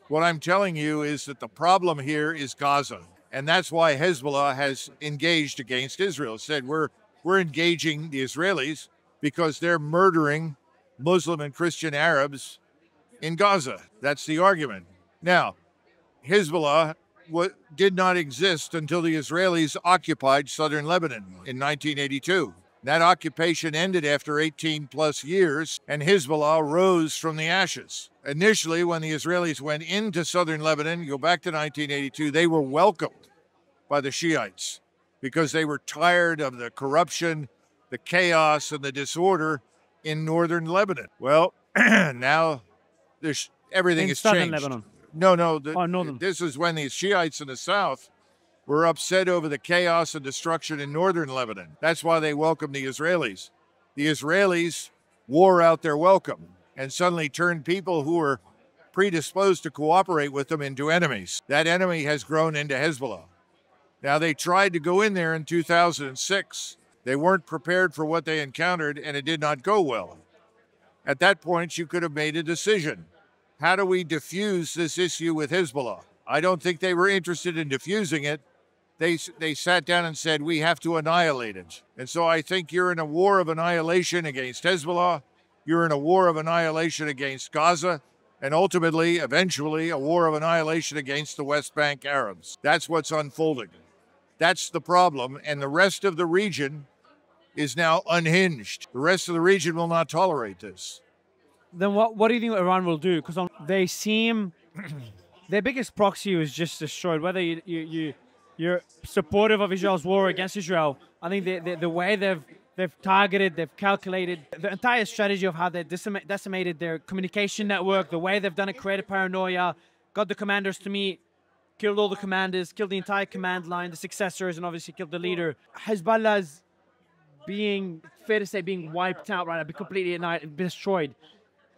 What I'm telling you is that the problem here is Gaza. And that's why Hezbollah has engaged against Israel. Said we're engaging the Israelis because they're murdering Muslim and Christian Arabs in Gaza. That's the argument. Now, Hezbollah did not exist until the Israelis occupied southern Lebanon in 1982. That occupation ended after 18 plus years, and Hezbollah rose from the ashes. Initially, when the Israelis went into southern Lebanon, go back to 1982, they were welcomed by the Shiites because they were tired of the corruption, the chaos, and the disorder in northern Lebanon. Well, now everything has southern changed. Lebanon. No, northern. this is when the Shiites in the south were upset over the chaos and destruction in northern Lebanon. That's why they welcomed the Israelis. The Israelis wore out their welcome and suddenly turned people who were predisposed to cooperate with them into enemies. That enemy has grown into Hezbollah. Now, they tried to go in there in 2006. They weren't prepared for what they encountered, and it did not go well. At that point, you could have made a decision. How do we diffuse this issue with Hezbollah? I don't think they were interested in diffusing it. They sat down and said, we have to annihilate it. And so I think you're in a war of annihilation against Hezbollah. You're in a war of annihilation against Gaza. And ultimately, eventually, a war of annihilation against the West Bank Arabs. That's what's unfolding. That's the problem. And the rest of the region is now unhinged. The rest of the region will not tolerate this. Then what do you think Iran will do? Because they seem their biggest proxy was just destroyed. Whether you're supportive of Israel's war against Israel, I think the way they've targeted, they've calculated the entire strategy of how they decimated their communication network, the way they've done it, created paranoia, got the commanders to meet, killed all the commanders, killed the entire command line, the successors, and obviously killed the leader. Hezbollah's fair to say, being wiped out right now, be completely destroyed.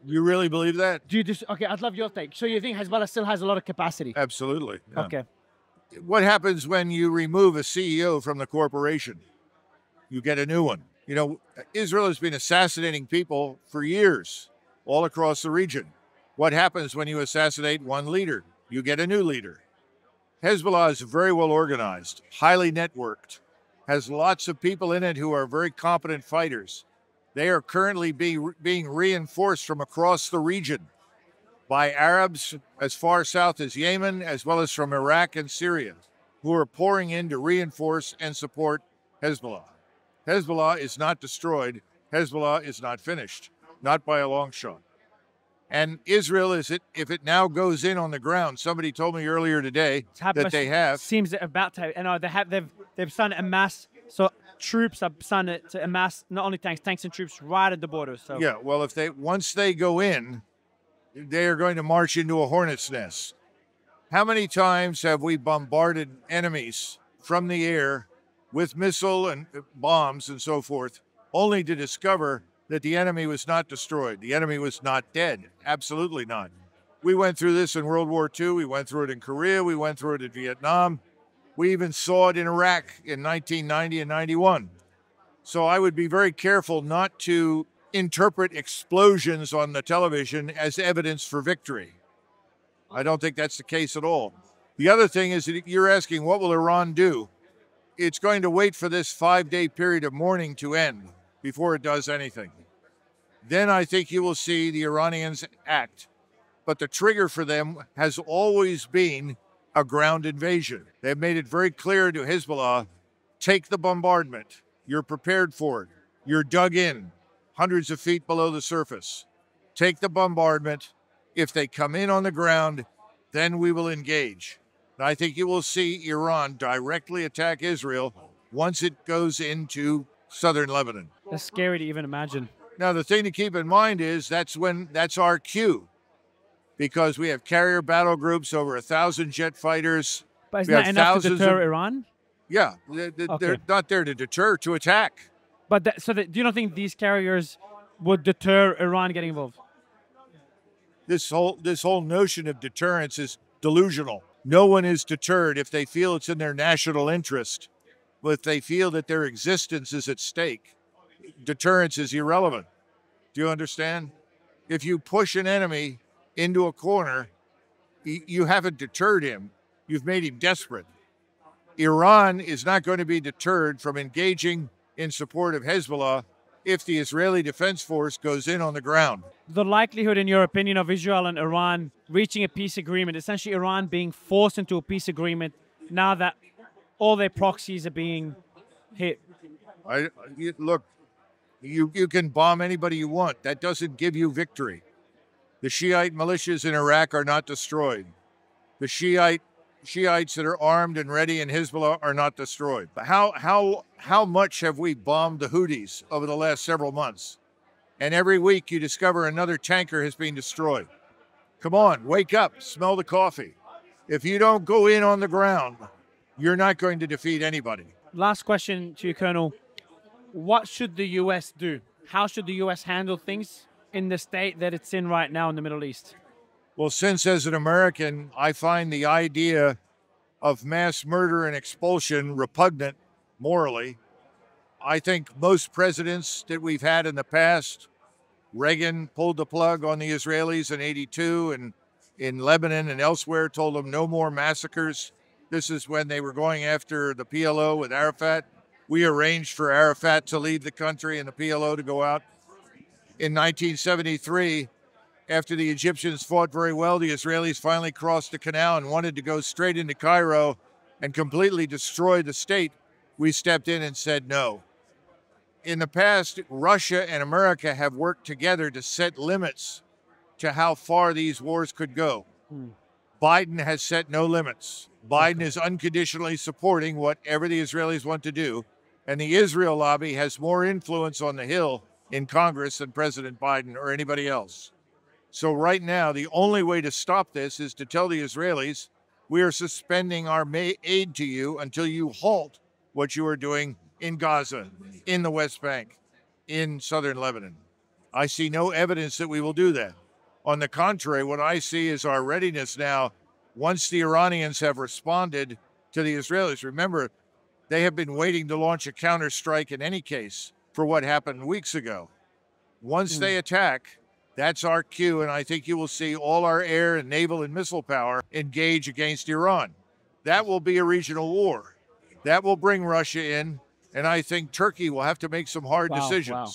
You really believe that? Do you just, okay, I'd love your take. So you think Hezbollah still has a lot of capacity? Absolutely. Yeah. Okay. What happens when you remove a CEO from the corporation? You get a new one. You know, Israel has been assassinating people for years all across the region. What happens when you assassinate one leader? You get a new leader. Hezbollah is very well organized, highly networked, has lots of people in it who are very competent fighters. They are currently being reinforced from across the region by Arabs as far south as Yemen, as well as from Iraq and Syria, who are pouring in to reinforce and support Hezbollah. Hezbollah is not destroyed. Hezbollah is not finished, not by a long shot. And Israel, if it now goes in on the ground, somebody told me earlier today that they have. Seems about to, and they've started to amass. So troops are starting to amass not only tanks and troops right at the border. So yeah, well, once they go in, they are going to march into a hornet's nest. How many times have we bombarded enemies from the air with missile and bombs and so forth, only to discover that the enemy was not destroyed? The enemy was not dead. Absolutely not. We went through this in World War II. We went through it in Korea. We went through it in Vietnam. We even saw it in Iraq in 1990 and 91. So I would be very careful not to interpret explosions on the television as evidence for victory. I don't think that's the case at all. The other thing is that you're asking, what will Iran do? It's going to wait for this 5-day period of mourning to end before it does anything. Then I think you will see the Iranians act. But the trigger for them has always been a ground invasion. They've made it very clear to Hezbollah, take the bombardment. You're prepared for it. You're dug in, hundreds of feet below the surface. Take the bombardment. If they come in on the ground, then we will engage. And I think you will see Iran directly attack Israel once it goes into southern Lebanon. That's scary to even imagine. Now, the thing to keep in mind is that's our cue, because we have carrier battle groups, over 1,000 jet fighters. But isn't that enough to deter Iran? Yeah, they're not there to deter, to attack. But do you not think these carriers would deter Iran getting involved? This whole notion of deterrence is delusional. No one is deterred if they feel it's in their national interest. But if they feel that their existence is at stake, deterrence is irrelevant. Do you understand? If you push an enemy into a corner, You haven't deterred him. You've made him desperate. Iran is not going to be deterred from engaging in support of Hezbollah if the Israeli Defense Force goes in on the ground. The likelihood, in your opinion, of Israel and Iran reaching a peace agreement, essentially Iran being forced into a peace agreement now that all their proxies are being hit. Look, you can bomb anybody you want. That doesn't give you victory. The Shiite militias in Iraq are not destroyed. The Shiites that are armed and ready in Hezbollah are not destroyed. But how much have we bombed the Houthis over the last several months? And every week you discover another tanker has been destroyed. Come on, wake up, smell the coffee. If you don't go in on the ground, you're not going to defeat anybody. Last question to you, Colonel. What should the U.S. do? How should the U.S. handle things in the state that it's in right now in the Middle East? Well, since as an American, I find the idea of mass murder and expulsion repugnant morally, I think most presidents that we've had in the past, Reagan pulled the plug on the Israelis in '82 and in Lebanon and elsewhere, told them no more massacres. This is when they were going after the PLO with Arafat. We arranged for Arafat to leave the country and the PLO to go out. In 1973, after the Egyptians fought very well, the Israelis finally crossed the canal and wanted to go straight into Cairo and completely destroy the state. We stepped in and said no. In the past, Russia and America have worked together to set limits to how far these wars could go. Biden has set no limits. Biden is unconditionally supporting whatever the Israelis want to do, and the Israel lobby has more influence on the Hill in Congress than President Biden or anybody else. So right now, the only way to stop this is to tell the Israelis, we are suspending our aid to you until you halt what you are doing in Gaza, in the West Bank, in southern Lebanon. I see no evidence that we will do that. On the contrary, what I see is our readiness now, once the Iranians have responded to the Israelis. Remember, they have been waiting to launch a counterstrike in any case for what happened weeks ago. Once they attack, that's our cue, and I think you will see all our air and naval and missile power engage against Iran. That will be a regional war. That will bring Russia in, and I think Turkey will have to make some hard decisions.